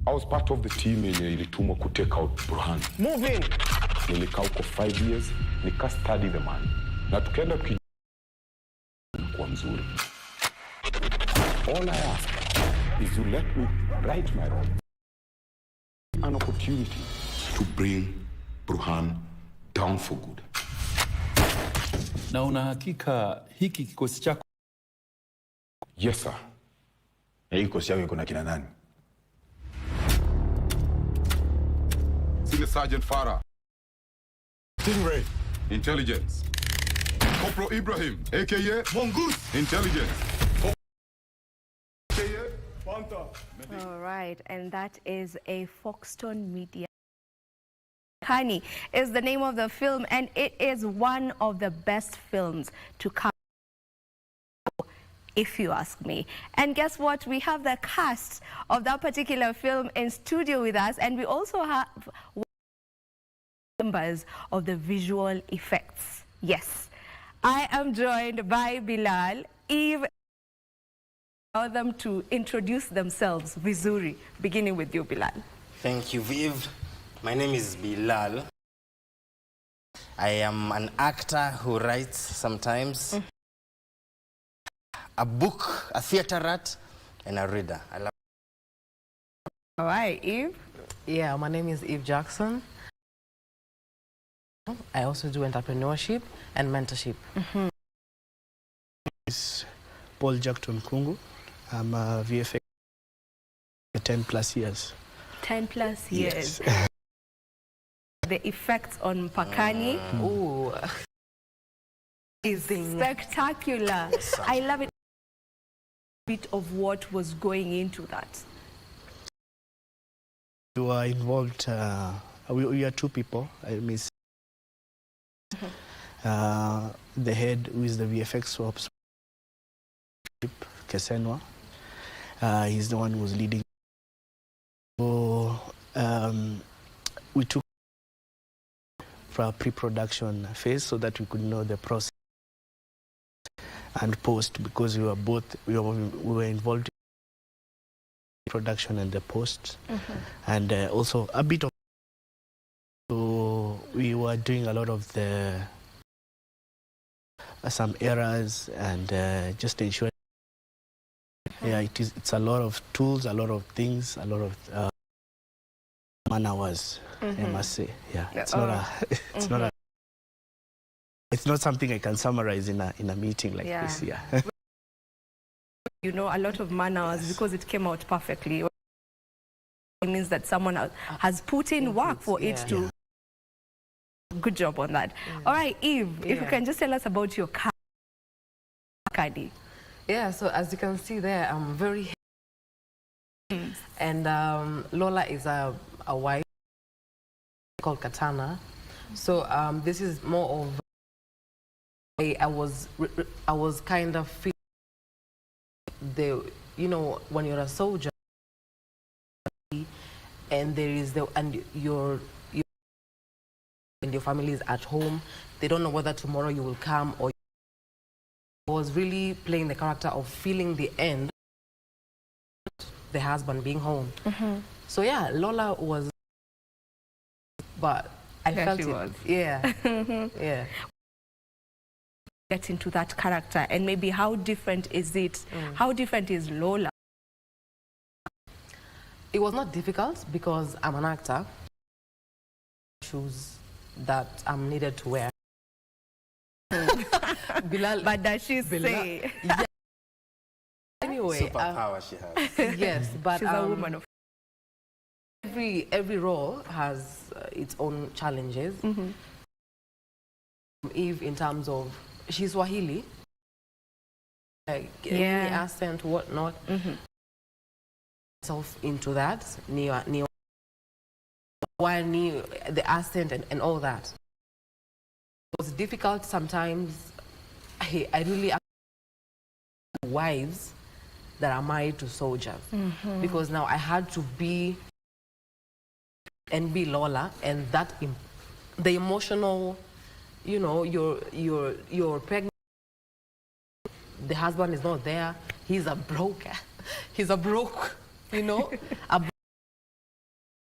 I was part of the team yenye ilitumwa ku take out Burhan. Move in. Nilikaa huko 5 years, nika study the man. Na tukaenda kwa mzuri. All I ask is you let me write my role. An opportunity to bring Burhan down for good. Na una hakika hiki kikosi chako? Yes, sir. Hii kikosi yako iko na kina nani? Senior Sergeant Farah. Stingray. Intelligence. Corporal Ibrahim, a.k.a. Mongoose. Intelligence. All right, and that is a Foxton Media. Mpakani is the name of the film, and it is one of the best films to come, if you ask me. And guess what? We have the cast of that particular film in studio with us, and we also have members of the visual effects. Yes, I am joined by Bilal, Eve. Allow them to introduce themselves vizuri, beginning with you, Bilal. Thank you, Viv. My name is Bilal. I am an actor who writes sometimes, a book, a theater rat, and a reader. I love. All right, Eve. Yeah, my name is Eve Jackson. I also do entrepreneurship and mentorship. It's Paul Jackson Kungu. I'm a VFX for 10+ years. 10+ years. Yes. The effects on Mpakani is spectacular. I love it. A bit of what was going into that. We were involved, we are 2 people. I miss the head who is the VFX ops, Kesenwa. He's the one who was leading. So we took for a pre-production phase so that we could know the process and post, because we were involved in production and the post, and also a bit of. So we were doing a lot of the some errors and just ensuring. Yeah, it's a lot of tools, a lot of things, a lot of man hours, I must say. Yeah, it's it's not something I can summarize in a meeting like this. Yeah. You know, a lot of man hours, because it came out perfectly. It means that someone has put in work for it to. Yeah. Good job on that. All right, Eve, if you can just tell us about your car. Yeah, so as you can see there, I'm very and Lola is a wife called Katana. So this is more of I was kind of feeling when you're a soldier and there is your family is at home, they don't know whether tomorrow you will come, or I was really playing the character of feeling the end, the husband being home. So yeah, Lola was, but I felt it. Was. Yeah. Yeah. Get into that character, and maybe how different is it? How different is Lola? It was not difficult because I'm an actor. Shoes that I'm needed to wear. Bilal, but does she say? Yeah. Anyway, superpower she has. Yes, but she's a woman of. Every role has its own challenges. Eve, in terms of she's Swahili, like any accent, whatnot. Self into that, the accent and all that. It was difficult sometimes. I really wives that are married to soldiers, because now I had to be Lola, and that the emotional, you're pregnant, the husband is not there, he's a broke, a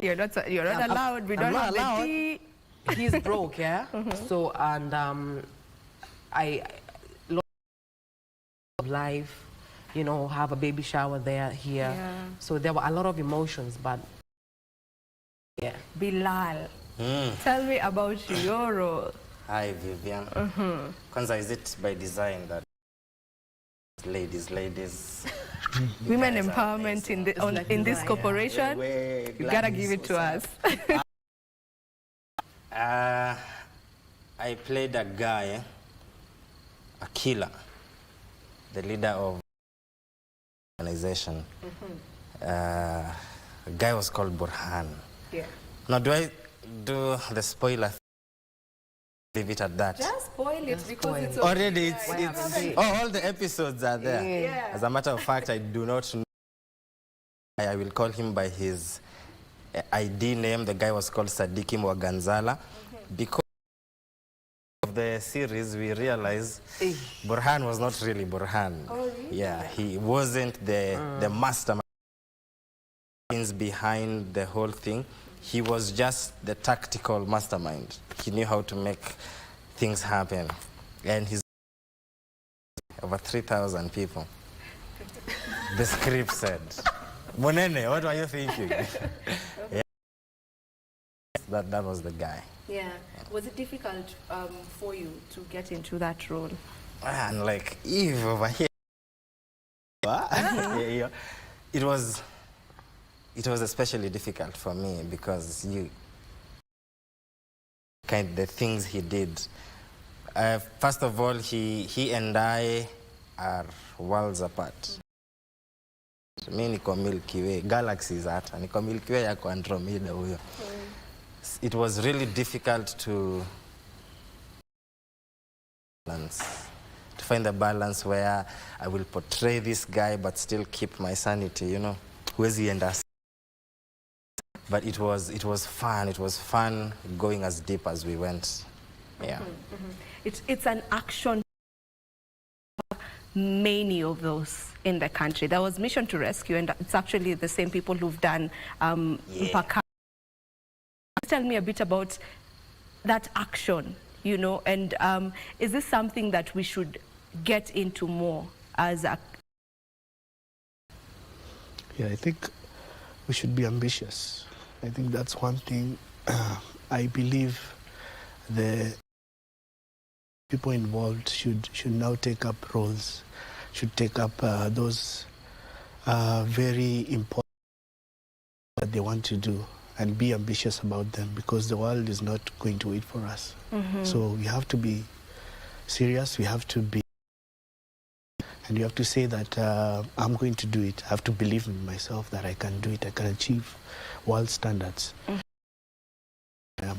You're not allowed. We don't I'm not have allowed. the tea. He's broke, yeah. So and I lost of life, you know, have a baby shower there here. Yeah. So there were a lot of emotions, but yeah. Bilal, tell me about your role. Hi, Vivian. Kwanza, is it by design that ladies, Women guys are empowerment in this corporation? You gotta give it to us. I played a guy, a killer, the leader of organization. The guy was called Burhan. Yeah. Now, do I do the spoiler? Leave it at that. Just spoil it because it's Already, it's all the episodes are there. Yeah. As a matter of fact, I do not know. I will call him by his ID name. The guy was called Sadiki Mwaganzala. Because of the series, we realized Burhan was not really Burhan. Oh, really? Yeah, he wasn't the mastermind behind the whole thing. He was just the tactical mastermind. He knew how to make things happen. And he's over 3,000 people. The script said, Monene, what were you thinking? Yeah. That was the guy. Yeah. Was it difficult for you to get into that role? And like Eve over here. Yeah. It was especially difficult for me because the things he did. First of all, he and I are worlds apart. Mi niko Milky Way, galaxies hata niko Milky Way yako Andromeda huyo. It was really difficult to find the balance where I will portray this guy but still keep my sanity, you know. Huwezi enda. But it was fun. It was fun going as deep as we went. Yeah. It's an action. Many of those in the country. There was Mission to Rescue, and it's actually the same people who've done Mpakani. Tell me a bit about that action, you know, and is this something that we should get into more as a... Yeah, I think we should be ambitious. I think that's one thing. I believe the people involved should now take up roles, should take up those very important that they want to do and be ambitious about them, because the world is not going to wait for us. So we have to be serious, we have to be, and you have to say that I'm going to do it. I have to believe in myself that I can do it, I can achieve world standards.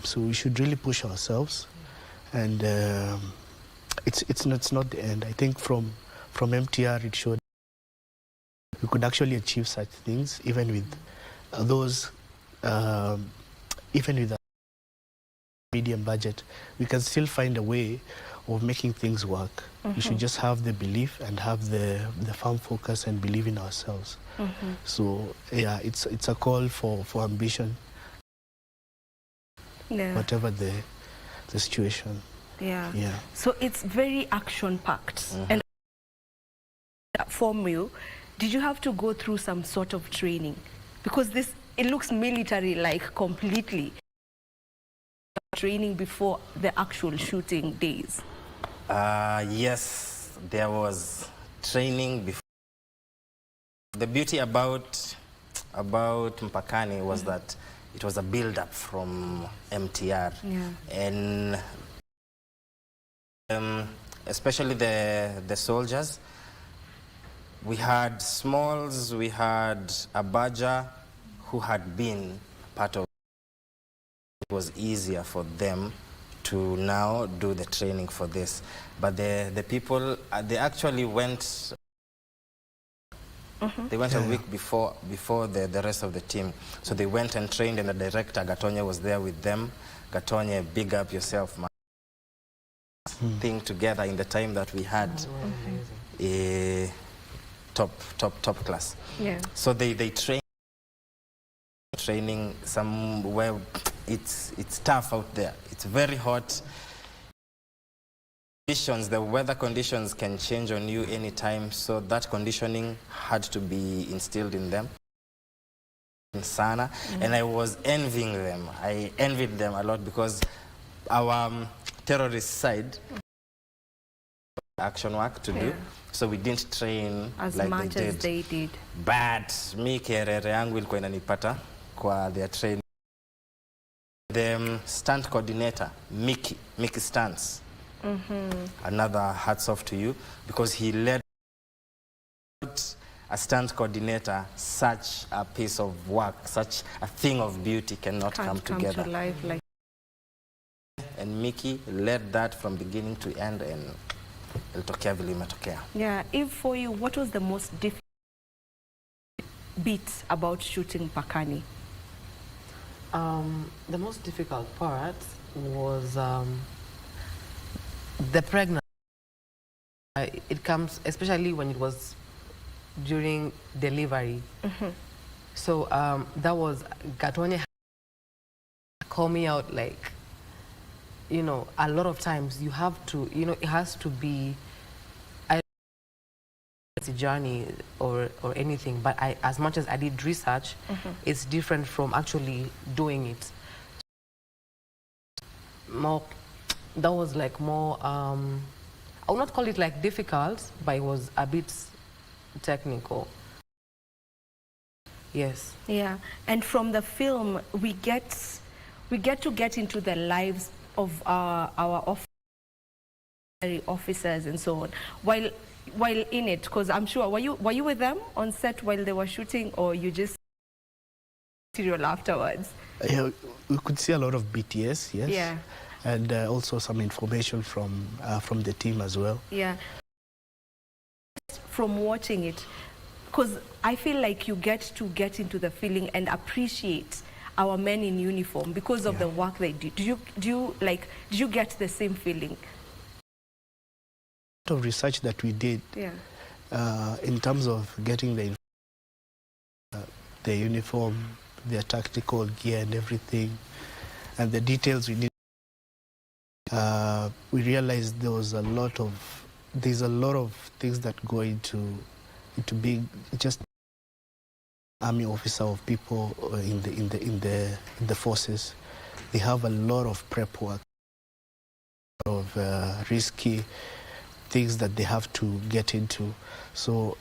So we should really push ourselves, and it's not the end. I think from MTR it showed we could actually achieve such things even with those, even with a medium budget. We can still find a way of making things work. We should just have the belief and have the firm focus and believe in ourselves. So yeah, it's a call for ambition, whatever the situation. Yeah. Yeah. So it's very action-packed. And for you, did you have to go through some sort of training? Because it looks military-like completely. Training before the actual shooting days. Yes, there was training before. The beauty about Mpakani was that it was a build-up from MTR. And especially the soldiers, we had Smalls, we had Abaja, who had been part of. It was easier for them to now do the training for this. But the people, they actually went. They went a week before the rest of the team. So they went and trained, and the director, Gatonye, was there with them. Gatonye, big up yourself, man. Thing together in the time that we had. Top class. Yeah. So they trained. training somewhere. It's tough out there. It's very hot. The weather conditions can change on you anytime, so that conditioning had to be instilled in them. Sana, and I was envying them. I envied them a lot because our terrorist side action work to do, so we didn't train as like much they as did. they did. But mi kerere yangu ilikuwa inanipata kwa their training. The stunt coordinator, Mickey Stunts. Another hats off to you, because he led a stunt coordinator. Such a piece of work, such a thing of beauty cannot come together. To life like. And Mickey led that from beginning to end, and ilitokea vile imetokea. Yeah, if for you, what was the most difficult bit about shooting Mpakani? The most difficult part was the pregnancy. It comes, especially when it was during delivery. So that was, Gatonye call me out, like, you know, a lot of times you have to, you know, it has to be a journey or anything, but as much as I did research, it's different from actually doing it. More, that was like more, I would not call it like difficult, but it was a bit technical. Yes. Yeah, and from the film, we get to get into the lives of our officers and so on. While in it, because I'm sure, were you with them on set while they were shooting, or you just serial afterwards? Yeah, we could see a lot of BTS, yes. Yeah. And also some information from the team as well. Yeah. From watching it, because I feel like you get into the feeling and appreciate our men in uniform because of the work they do. Did you get the same feeling? Of research that we did, in terms of getting the uniform, their tactical gear and everything, and the details we did, we realized there's a lot of things that go into being just army officer of people in the forces. They have a lot of prep work, of risky things that they have to get into. So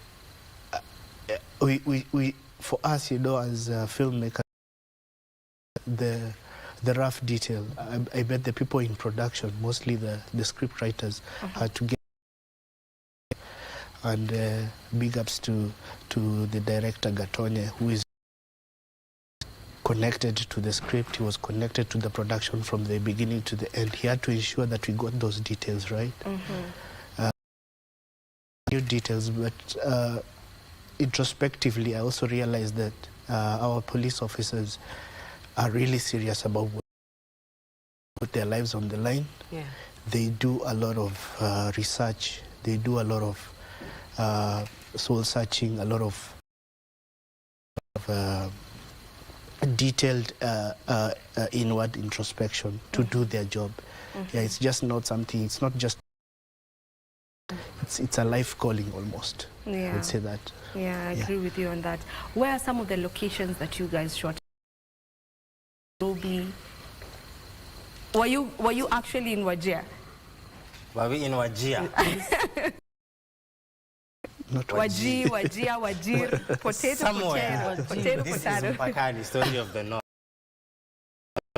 we for us, you know, as filmmakers, the rough detail, I bet the people in production, mostly the script writers, had to get. And big ups to the director Gatonye, who is connected to the script. He was connected to the production from the beginning to the end. He had to ensure that we got those details right. New details, but introspectively, I also realized that our police officers are really serious about put their lives on the line. Yeah. They do a lot of research. They do a lot of soul searching, a lot of detailed inward introspection to do their job. Yeah, it's just not something. It's not just. It's a life calling almost. Yeah. I would say that. Yeah, I agree with you on that. Where are some of the locations that you guys shot? Nairobi. Were you actually in Wajir? Were we in Wajir? Not Wajir, potato, Somewhere. potato, This potato. is Mpakani, story of the north.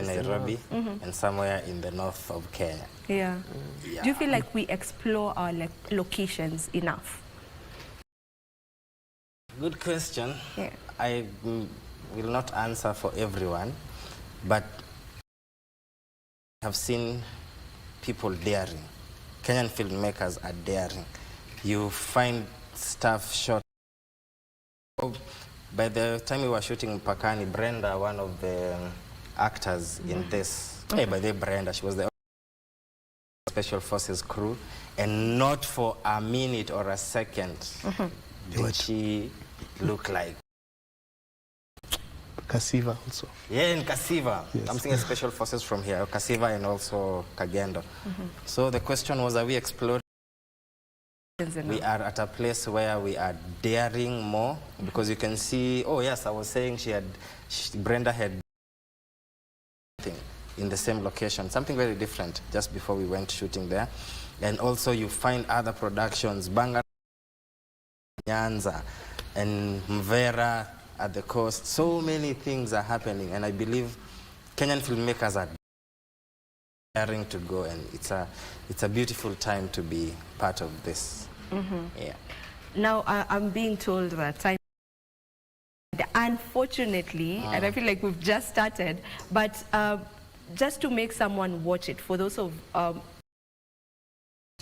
Nairobi, and somewhere in the north of Kenya. Yeah. Do you feel like we explore our locations enough? Good question. Yeah. I will not answer for everyone, but I have seen people daring. Kenyan filmmakers are daring. You find stuff shot. By the time we were shooting Mpakani, Brenda, one of the actors in this, by the way, Brenda, she was the Special Forces crew, and not for a minute or a second did she look like Kasiva also. Yeah, in Kasiva. Yes. I'm seeing special forces from here, Kasiva and also Kagendo. So the question was, are we exploring? We are at a place where we are daring more, because you can see, oh yes, I was saying Brenda had in the same location, something very different just before we went shooting there. And also you find other productions, Banga, Nyanza, and Mwaura at the coast. So many things are happening, and I believe Kenyan filmmakers are daring to go, and it's a beautiful time to be part of this. Yeah. Now, I'm being told that time, unfortunately, and I feel like we've just started, but just to make someone watch it, for those who watched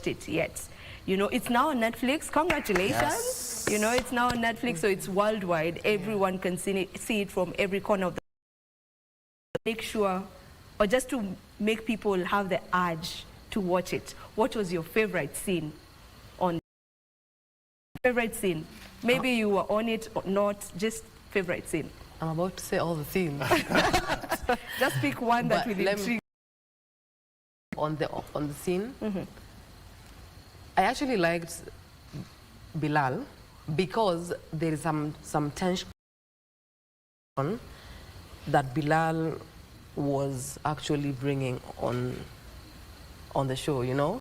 it yet, you know, it's now on Netflix. Congratulations. Yes. You know, it's now on Netflix, so it's worldwide. Everyone can see it from every corner of the world. Make sure, or just to make people have the urge to watch it. What was your favorite scene on? Favorite scene? Maybe you were on it or not, just favorite scene. I'm about to say all the scenes. Just pick one that will intrigue. On the scene, I actually liked Bilal because there is some tension that Bilal was actually bringing on the show, you know?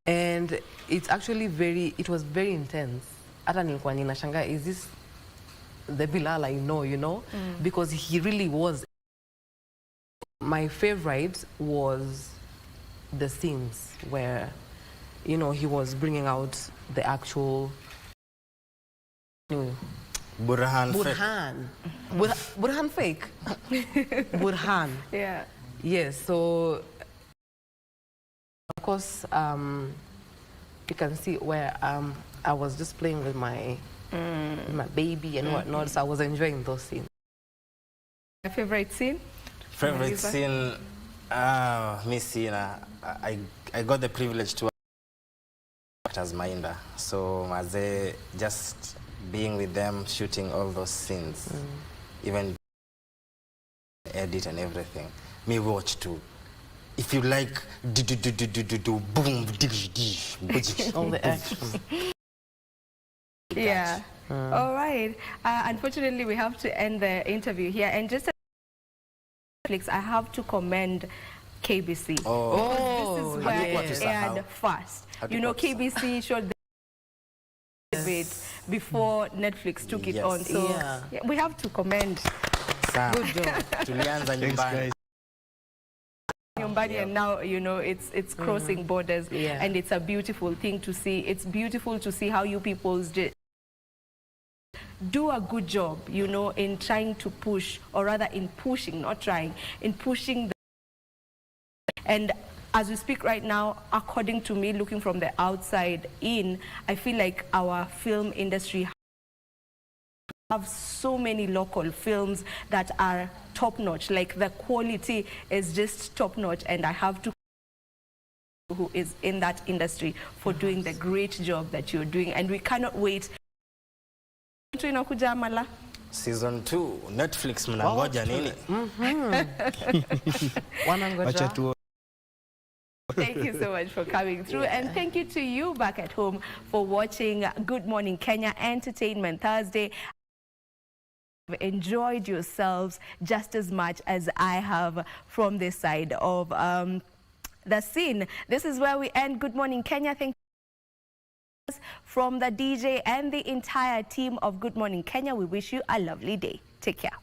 And it's actually it was very intense. Hata nilikuwa ninashangaa, is this the Bilal I know, you know? Because he really was. My favorite was the scenes where, you know, he was bringing out the actual Burhan fake. Burhan. Yeah. Yes, so of course you can see where I was just playing with my baby and whatnot, so I was enjoying those scenes. My favorite scene? Favorite scene, Miss Sina, I got the privilege to act as Mainda. So Maze, just being with them, shooting all those scenes, even edit and everything. Me watch too. If you like, boom, All the action. Yeah. All right. Unfortunately, we have to end the interview here. And just Netflix, I have to commend KBC. Oh, this is where it aired first. You know, KBC showed it before Netflix took it on. So yeah, we have to commend. Good job. Tulianza nyumbani. And now, you know, it's crossing borders, and it's a beautiful thing to see. It's beautiful to see how you people's do a good job, you know, in trying to push, or rather in pushing, not trying, in pushing and as we speak right now, according to me, looking from the outside in, I feel like our film industry have so many local films that are top-notch. Like, the quality is just top-notch, and I have to who is in that industry for doing the great job that you're doing, and we cannot wait. Season 2, Netflix mnangoja nini? Wanangoja. Thank you so much for coming through, and thank you to you back at home for watching Good Morning Kenya Entertainment Thursday. Enjoyed yourselves just as much as I have from this side of the scene. This is where we end Good Morning Kenya. Thank you from the DJ and the entire team of Good Morning Kenya. We wish you a lovely day. Take care.